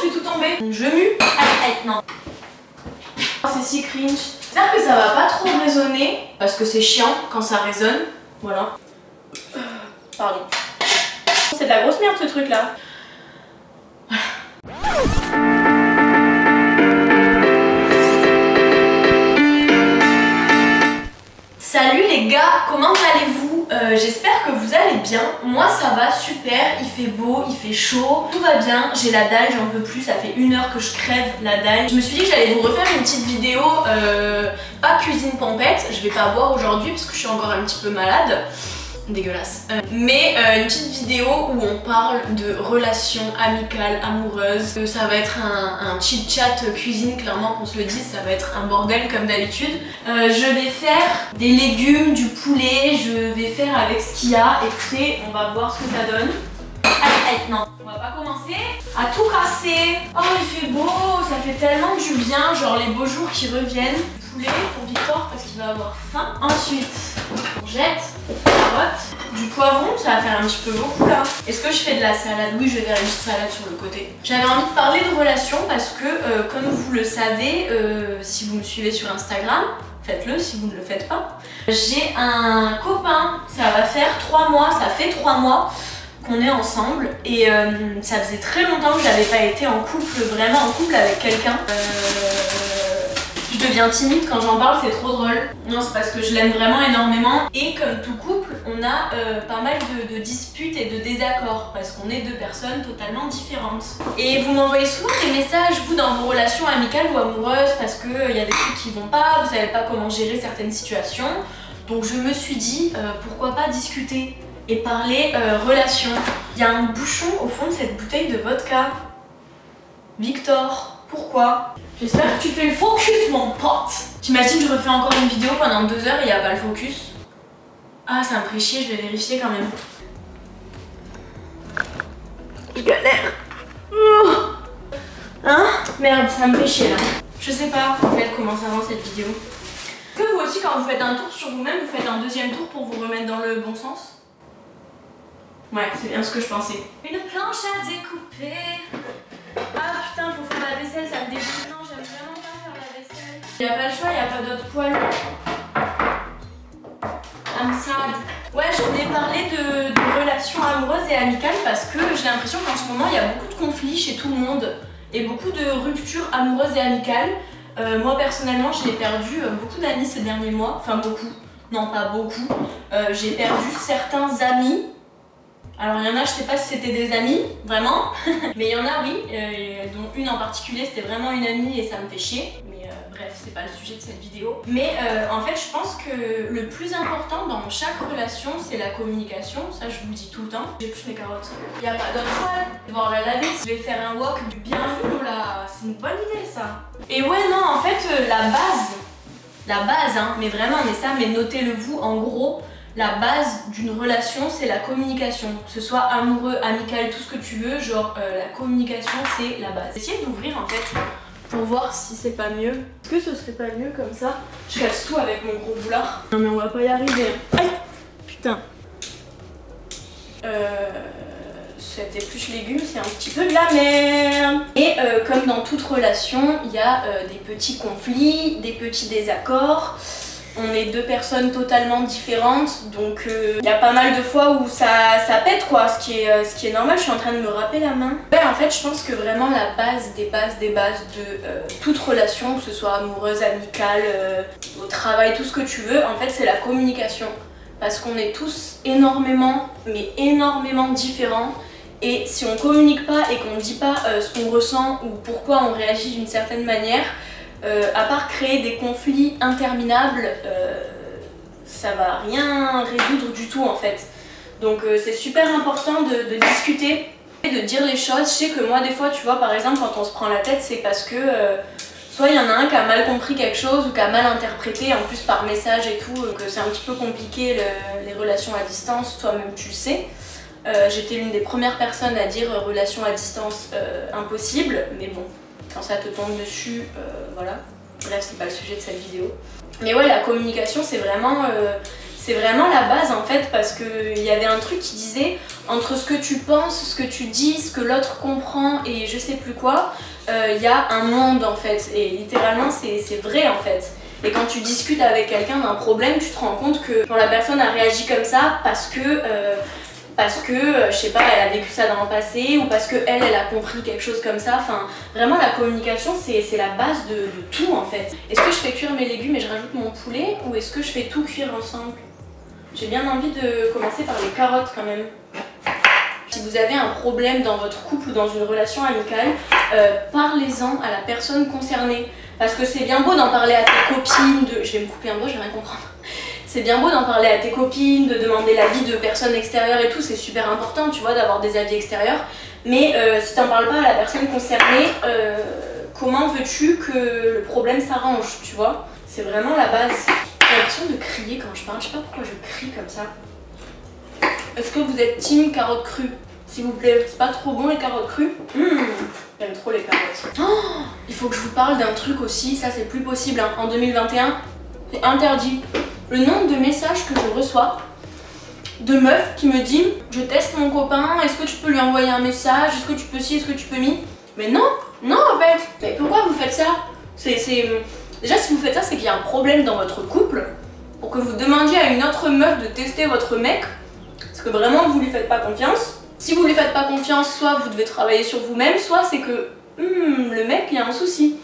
je suis tout tombée. Je mue. Aïe, non. C'est si cringe. J'espère que ça va pas trop résonner parce que c'est chiant quand ça résonne. Voilà. Pardon. C'est de la grosse merde ce truc là. Salut les gars, comment allez-vous? J'espère que vous allez bien. Moi ça va super, il fait beau, il fait chaud, tout va bien. J'ai la dalle, j'en peux plus, ça fait 1 heure que je crève la dalle. Je me suis dit que j'allais vous refaire une petite vidéo, pas cuisine pompette, je vais pas boire aujourd'hui parce que je suis encore un petit peu malade. Dégueulasse. Mais une petite vidéo où on parle de relations amicales, amoureuses. Ça va être un chit chat cuisine, clairement qu'on se le dise, ça va être un bordel comme d'habitude. Je vais faire des légumes, du poulet, je vais faire avec ce qu'il y a. Écoutez, on va voir ce que ça donne. Allez, non, on va pas commencer à tout casser. Oh, il fait beau, ça fait tellement du bien, genre les beaux jours qui reviennent. Poulet pour Victor parce qu'il va avoir faim. Ensuite, courgettes, carottes, du poivron, ça va faire un petit peu beaucoup là. Est-ce que je fais de la salade? Oui, je vais faire une petite salade sur le côté. J'avais envie de parler de relations parce que, comme vous le savez, si vous me suivez sur Instagram, faites-le si vous ne le faites pas. J'ai un copain, ça va faire 3 mois, ça fait 3 mois qu'on est ensemble et ça faisait très longtemps que j'avais pas été en couple, vraiment en couple avec quelqu'un. Je deviens timide quand j'en parle, c'est trop drôle. Non, c'est parce que je l'aime vraiment énormément. Et comme tout couple, on a pas mal de disputes et de désaccords parce qu'on est 2 personnes totalement différentes. Et vous m'envoyez souvent des messages, vous, dans vos relations amicales ou amoureuses, parce qu'il y a des trucs qui vont pas, vous savez pas comment gérer certaines situations. Donc je me suis dit, pourquoi pas discuter et parler relations. Il y a un bouchon au fond de cette bouteille de vodka. Victor, pourquoi? J'espère que tu fais le focus, mon pote. T'imagines, je refais encore une vidéo pendant 2 heures et il n'y a pas le focus? Ah, ça me ferait chier, je vais vérifier quand même. Je galère. Hein? Merde, ça me fait chier là. Je sais pas en fait comment ça rend cette vidéo. Est-ce que vous aussi, quand vous faites un tour sur vous-même, vous faites un 2e tour pour vous remettre dans le bon sens? Ouais, c'est bien ce que je pensais. Une planche à découper. Ah putain, faut faire la vaisselle, ça me dégoûte. Non, j'aime vraiment pas faire la vaisselle. Y a pas le choix, y a pas d'autre poêle. I'm sad. Ouais, je voulais parler de relations amoureuses et amicales parce que j'ai l'impression qu'en ce moment, il y a beaucoup de conflits chez tout le monde et beaucoup de ruptures amoureuses et amicales. Moi, personnellement, j'ai perdu beaucoup d'amis ces derniers mois. Enfin, beaucoup. Non, pas beaucoup. J'ai perdu certains amis. Alors il y en a, je sais pas si c'était des amis, vraiment, mais il y en a oui, dont une en particulier c'était vraiment une amie et ça me fait chier, mais bref, c'est pas le sujet de cette vidéo. Mais en fait je pense que le plus important dans chaque relation c'est la communication, ça je vous le dis tout le temps. J'ai plus mes carottes. Il n'y a pas d'autre poêle, voir la laver, je vais faire un wok bien vu là, c'est une bonne idée ça. Et ouais non, en fait la base hein, mais vraiment, mais notez-le vous en gros. La base d'une relation, c'est la communication. Que ce soit amoureux, amical, tout ce que tu veux, genre la communication, c'est la base. Essayez d'ouvrir en fait pour voir si c'est pas mieux. Est-ce que ce serait pas mieux comme ça? Je casse tout avec mon gros boulard. Non mais on va pas y arriver. Aïe! Putain. Cette épluche légumes, c'est un petit peu de la merde. Et comme dans toute relation, il y a des petits conflits, des petits désaccords. On est 2 personnes totalement différentes, donc il y a pas mal de fois où ça pète quoi, ce qui est normal. Je suis en train de me râper la main. Ouais, en fait je pense que vraiment la base des bases de toute relation, que ce soit amoureuse, amicale, au travail, tout ce que tu veux, en fait c'est la communication. Parce qu'on est tous énormément, mais énormément différents. Et si on communique pas et qu'on ne dit pas ce qu'on ressent ou pourquoi on réagit d'une certaine manière, à part créer des conflits interminables, ça va rien résoudre du tout en fait. Donc c'est super important de discuter et de dire les choses. Je sais que moi des fois tu vois par exemple quand on se prend la tête c'est parce que soit il y en a un qui a mal compris quelque chose ou qui a mal interprété en plus par message et tout, que c'est un petit peu compliqué les relations à distance, toi-même tu le sais. J'étais l'une des premières personnes à dire relation à distance impossible, mais bon. Quand ça te tombe dessus, voilà. Bref, c'est pas le sujet de cette vidéo. Mais ouais, la communication, c'est vraiment c'est vraiment la base en fait, parce qu'il y avait un truc qui disait entre ce que tu penses, ce que tu dis, ce que l'autre comprend et je sais plus quoi, il y a un monde en fait, et littéralement c'est vrai en fait. Et quand tu discutes avec quelqu'un d'un problème, tu te rends compte que genre, la personne a réagi comme ça parce que je sais pas, elle a vécu ça dans le passé, ou parce que elle a compris quelque chose comme ça. Enfin, vraiment la communication c'est la base de tout en fait. Est-ce que je fais cuire mes légumes et je rajoute mon poulet, ou est-ce que je fais tout cuire ensemble? J'ai bien envie de commencer par les carottes quand même. Si vous avez un problème dans votre couple ou dans une relation amicale, parlez-en à la personne concernée. Parce que c'est bien beau d'en parler à tes copines, je vais me couper un doigt, je vais rien comprendre. C'est bien beau d'en parler à tes copines, de demander l'avis de personnes extérieures et tout, c'est super important, tu vois, d'avoir des avis extérieurs. Mais si t'en parles pas à la personne concernée, comment veux-tu que le problème s'arrange, tu vois? C'est vraiment la base. J'ai l'impression de crier quand je parle, je sais pas pourquoi je crie comme ça. Est-ce que vous êtes team carottes crues? S'il vous plaît, c'est pas trop bon les carottes crues? J'aime trop les carottes. Oh, il faut que je vous parle d'un truc aussi, ça c'est plus possible hein. En 2021, c'est interdit. Le nombre de messages que je reçois de meufs qui me disent je teste mon copain, est-ce que tu peux lui envoyer un message, est-ce que tu peux ci, est-ce que tu peux mi? Mais non, non en fait. Mais pourquoi vous faites ça? Déjà si vous faites ça, c'est qu'il y a un problème dans votre couple. Pour que vous demandiez à une autre meuf de tester votre mec, parce que vraiment vous lui faites pas confiance. Si vous lui faites pas confiance, soit vous devez travailler sur vous-même, soit c'est que le mec il y a un souci.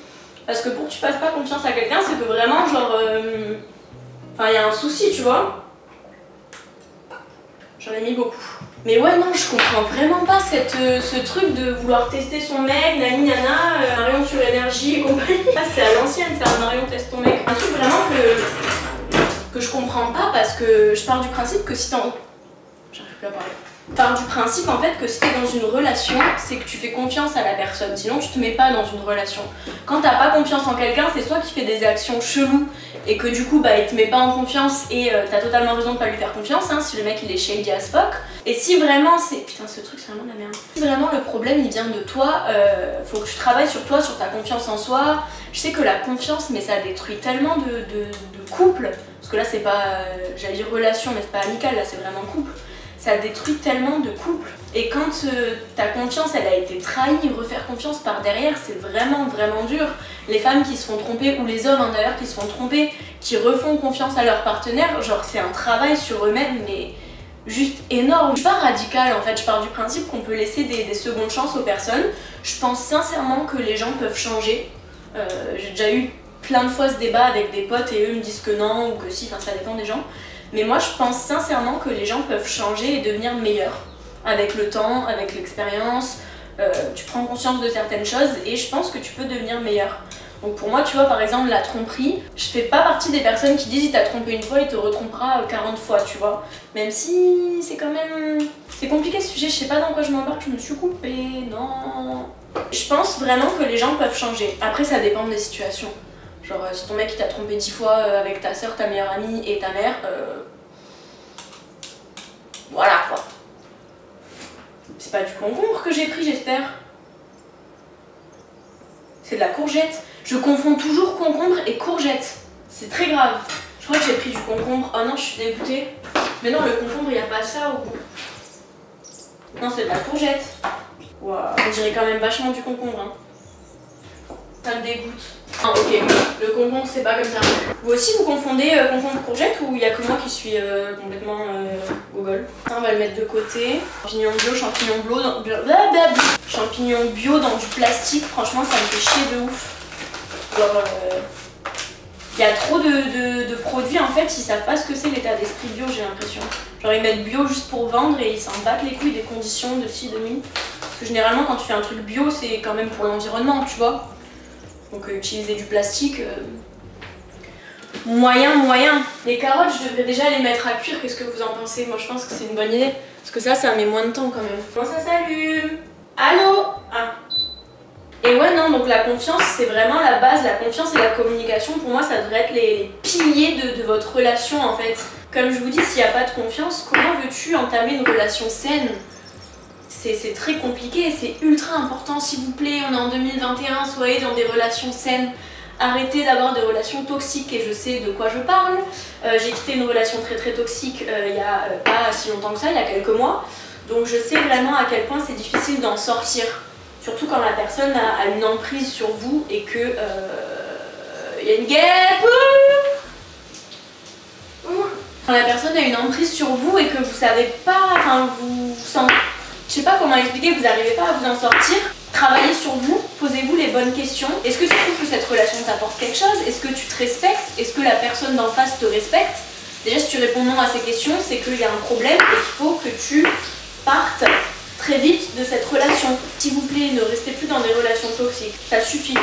Parce que pour que tu fasses pas confiance à quelqu'un, c'est que vraiment genre enfin il y a un souci, tu vois. J'en ai mis beaucoup. Mais ouais non, je comprends vraiment pas ce truc de vouloir tester son mec, nani nana, Marion sur énergie et compagnie. Ah, c'est à l'ancienne ça, Marion teste ton mec. Un truc vraiment que je comprends pas, parce que je pars du principe que si t'en... J'arrive plus à parler. Je pars du principe en fait que si t'es dans une relation, c'est que tu fais confiance à la personne, sinon tu te mets pas dans une relation. Quand t'as pas confiance en quelqu'un, c'est soit qu'il fait des actions cheloues et que du coup bah il te met pas en confiance et t'as totalement raison de pas lui faire confiance hein, si le mec il est shady as fuck. Et si vraiment c'est... Putain ce truc c'est vraiment de la merde. Si vraiment le problème il vient de toi, faut que tu travailles sur toi, sur ta confiance en soi. Je sais que la confiance mais ça détruit tellement de couple, parce que là c'est pas, j'allais dire relation mais c'est pas amical, là c'est vraiment couple. Ça détruit tellement de couples. Et quand ta confiance elle a été trahie, refaire confiance par derrière c'est vraiment vraiment dur. Les femmes qui se font tromper, ou les hommes hein, d'ailleurs qui se font tromper, qui refont confiance à leur partenaire, genre c'est un travail sur eux-mêmes mais juste énorme. Je suis pas radicale en fait, je pars du principe qu'on peut laisser des secondes chances aux personnes. Je pense sincèrement que les gens peuvent changer. J'ai déjà eu plein de fois ce débat avec des potes et eux me disent que non ou que si, enfin ça dépend des gens. Mais moi je pense sincèrement que les gens peuvent changer et devenir meilleurs avec le temps, avec l'expérience. Tu prends conscience de certaines choses et je pense que tu peux devenir meilleur. Donc pour moi tu vois par exemple la tromperie, je fais pas partie des personnes qui disent il t'a trompé une fois, il te retrompera 40 fois tu vois. Même si c'est quand même... C'est compliqué ce sujet, je sais pas dans quoi je m'embarque, je me suis coupée, non... Je pense vraiment que les gens peuvent changer. Après ça dépend des situations. Genre si ton mec il t'a trompé 10 fois avec ta soeur, ta meilleure amie et ta mère, voilà quoi. C'est pas du concombre que j'ai pris j'espère. C'est de la courgette. Je confonds toujours concombre et courgette. C'est très grave. Je crois que j'ai pris du concombre. Oh non je suis dégoûtée. Mais non le concombre il n'y a pas ça au goût. Non c'est de la courgette. Wow. On dirait quand même vachement du concombre hein. Ça me dégoûte. Ah ok, le concombre c'est pas comme ça. Vous aussi vous confondez concombre courgette ou il y a que moi qui suis complètement Google? Ça on va le mettre de côté. Champignons bio, champignons bio dans du plastique, franchement ça me fait chier de ouf. Genre il y a trop de produits en fait, ils savent pas ce que c'est l'état d'esprit bio j'ai l'impression. Genre ils mettent bio juste pour vendre et ils s'en battent les couilles des conditions de ci, de mi. Parce que généralement quand tu fais un truc bio c'est quand même pour l'environnement tu vois. Donc utiliser du plastique, moyen. Les carottes, je devrais déjà les mettre à cuire, qu'est-ce que vous en pensez? Moi je pense que c'est une bonne idée. Parce que ça met moins de temps quand même. Comment ça s'allume? Allô? Ah. Et ouais non, donc la confiance c'est vraiment la base, la confiance et la communication pour moi ça devrait être les piliers de votre relation en fait. Comme je vous dis, s'il n'y a pas de confiance, comment veux-tu entamer une relation saine? C'est très compliqué, c'est ultra important s'il vous plaît, on est en 2021, soyez dans des relations saines arrêté d'avoir des relations toxiques et je sais de quoi je parle. J'ai quitté une relation très toxique il y a pas si longtemps que ça, il y a quelques mois. Donc je sais vraiment à quel point c'est difficile d'en sortir. Surtout quand la personne a une emprise sur vous et que il y a une guêpe. Quand la personne a une emprise sur vous et que vous savez pas, enfin vous sentez, je sais pas comment expliquer, vous n'arrivez pas à vous en sortir. Travaillez sur vous, posez-vous les bonnes questions. Est-ce que tu trouves que cette relation t'apporte quelque chose? Est-ce que tu te respectes? Est-ce que la personne d'en face te respecte? Déjà, si tu réponds non à ces questions, c'est qu'il y a un problème et qu'il faut que tu partes très vite de cette relation. S'il vous plaît, ne restez plus dans des relations toxiques, ça suffit.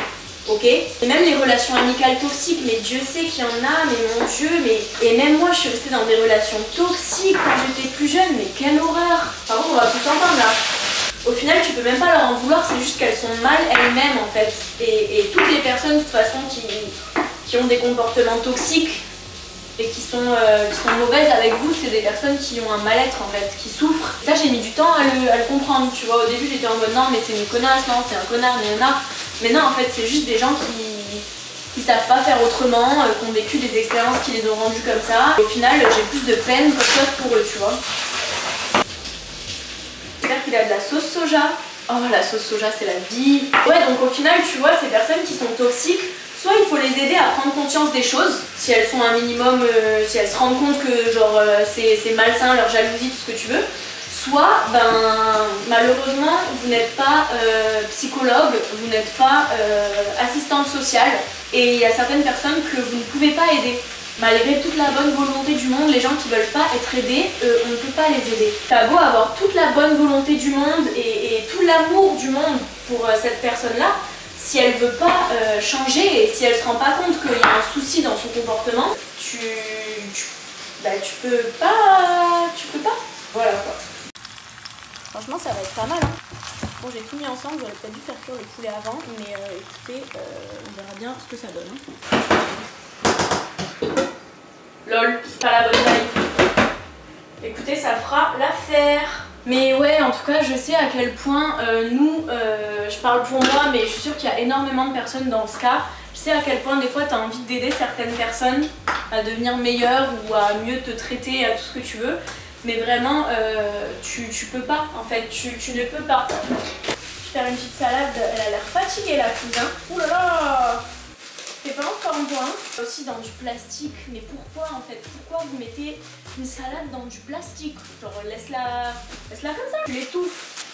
Ok? Et même les relations amicales toxiques, mais Dieu sait qu'il y en a, mais mon Dieu, mais... Et même moi, je suis restée dans des relations toxiques quand j'étais plus jeune, mais quelle horreur! Par contre, on va plus s'entendre là. Au final, tu peux même pas leur en vouloir, c'est juste qu'elles sont mal elles-mêmes en fait. Et toutes les personnes de toute façon qui ont des comportements toxiques et qui sont mauvaises avec vous, c'est des personnes qui ont un mal-être en fait, qui souffrent. Et ça, j'ai mis du temps à le comprendre, tu vois. Au début, j'étais en mode non, mais c'est une connasse, non, c'est un connard, mais non, en fait, c'est juste des gens qui savent pas faire autrement, qui ont vécu des expériences qui les ont rendus comme ça. Et au final, j'ai plus de peine qu'autre chose pour eux, tu vois. J'espère qu'il a de la sauce soja. Oh, la sauce soja, c'est la vie. Ouais, donc au final, tu vois, ces personnes qui sont toxiques, soit il faut les aider à prendre conscience des choses, si elles sont un minimum, si elles se rendent compte que genre c'est malsain, leur jalousie, tout ce que tu veux. Soit, ben, malheureusement, vous n'êtes pas psychologue, vous n'êtes pas assistante sociale, et il y a certaines personnes que vous ne pouvez pas aider. Malgré toute la bonne volonté du monde, les gens qui veulent pas être aidés, on ne peut pas les aider. T'as beau avoir toute la bonne volonté du monde et tout l'amour du monde pour cette personne-là, si elle veut pas changer et si elle se rend pas compte qu'il y a un souci dans son comportement, tu peux pas. Voilà quoi. Franchement, ça va être pas mal. Hein. Bon, j'ai tout mis ensemble, j'aurais peut-être dû faire cuire le poulet avant, mais écoutez, on verra bien ce que ça donne. Hein. Lol, pas la bonne taille. Écoutez, ça fera l'affaire. Mais ouais, en tout cas, je sais à quel point je parle pour moi, mais je suis sûre qu'il y a énormément de personnes dans ce cas. Je sais à quel point des fois tu as envie d'aider certaines personnes à devenir meilleures ou à mieux te traiter, à tout ce que tu veux. Mais vraiment, tu peux pas, en fait, tu ne peux pas. Je vais faire une petite salade, elle a l'air fatiguée la cousin. Ouh là là! C'est pas encore bon. Aussi dans du plastique, mais pourquoi en fait? Pourquoi vous mettez une salade dans du plastique? Genre laisse-la comme ça, tu l'étouffes.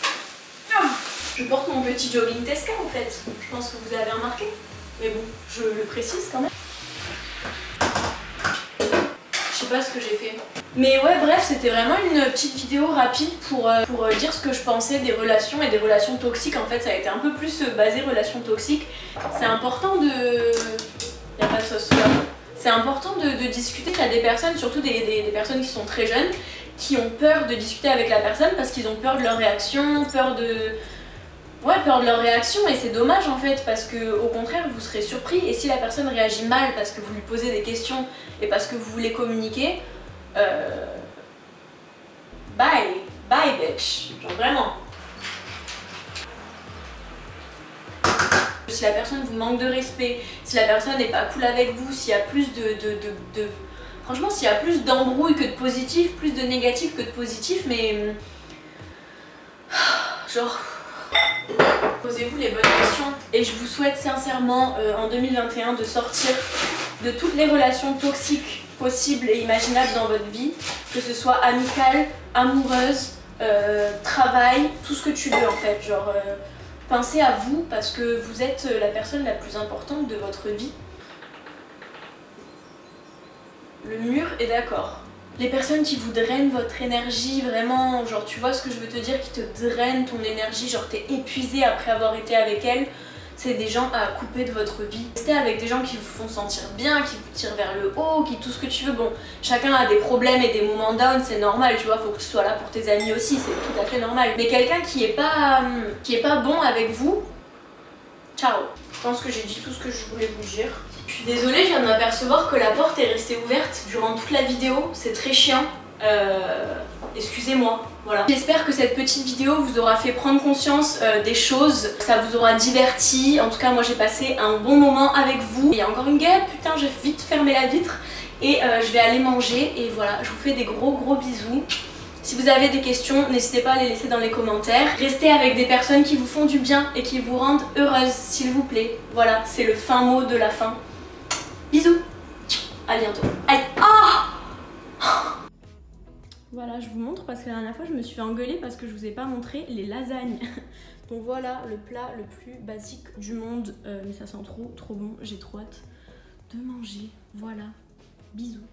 Je porte mon petit jogging Tesca en fait, je pense que vous avez remarqué. Mais bon, je le précise quand même. Je sais pas ce que j'ai fait. Mais ouais, bref, c'était vraiment une petite vidéo rapide pour dire ce que je pensais des relations et des relations toxiques. En fait, ça a été un peu plus basé relations toxiques. C'est important de... Il n'y a pas de sauce là. C'est important de discuter. Il y a des personnes, surtout des personnes qui sont très jeunes, qui ont peur de discuter avec la personne parce qu'ils ont peur de leur réaction, peur de leur réaction, et c'est dommage en fait parce que au contraire vous serez surpris, et si la personne réagit mal parce que vous lui posez des questions et parce que vous voulez communiquer, bye bitch, genre vraiment. Si la personne vous manque de respect, si la personne n'est pas cool avec vous, s'il y a plus franchement, s'il y a plus d'embrouilles que de positif, plus de négatif que de positif, mais genre posez-vous les bonnes questions. Et je vous souhaite sincèrement en 2021 de sortir de toutes les relations toxiques possibles et imaginables dans votre vie, que ce soit amicale, amoureuse, travail, tout ce que tu veux en fait. Genre pensez à vous parce que vous êtes la personne la plus importante de votre vie. Le mur est d'accord. Les personnes qui vous drainent votre énergie, vraiment, genre tu vois ce que je veux te dire, qui te drainent ton énergie, genre t'es épuisé après avoir été avec elles, c'est des gens à couper de votre vie. Restez avec des gens qui vous font sentir bien, qui vous tirent vers le haut, qui tout ce que tu veux. Bon, chacun a des problèmes et des moments down, c'est normal, tu vois, faut que tu sois là pour tes amis aussi, c'est tout à fait normal. Mais quelqu'un qui est pas bon avec vous, ciao. Je pense que j'ai dit tout ce que je voulais vous dire. Je suis désolée, je viens de m'apercevoir que la porte est restée ouverte durant toute la vidéo, c'est très chiant. Excusez-moi, Voilà. J'espère que cette petite vidéo vous aura fait prendre conscience des choses, ça vous aura diverti. En tout cas moi j'ai passé un bon moment avec vous. Il y a encore une galette, putain j'ai vite fermé la vitre et je vais aller manger et voilà, je vous fais des gros bisous. Si vous avez des questions, n'hésitez pas à les laisser dans les commentaires. Restez avec des personnes qui vous font du bien et qui vous rendent heureuse, s'il vous plaît. Voilà, c'est le fin mot de la fin. Bisous. À bientôt. Allez. Voilà, je vous montre parce que la dernière fois je me suis fait engueuler parce que je vous ai pas montré les lasagnes. Donc voilà le plat le plus basique du monde, mais ça sent trop bon, j'ai trop hâte de manger. Voilà, bisous.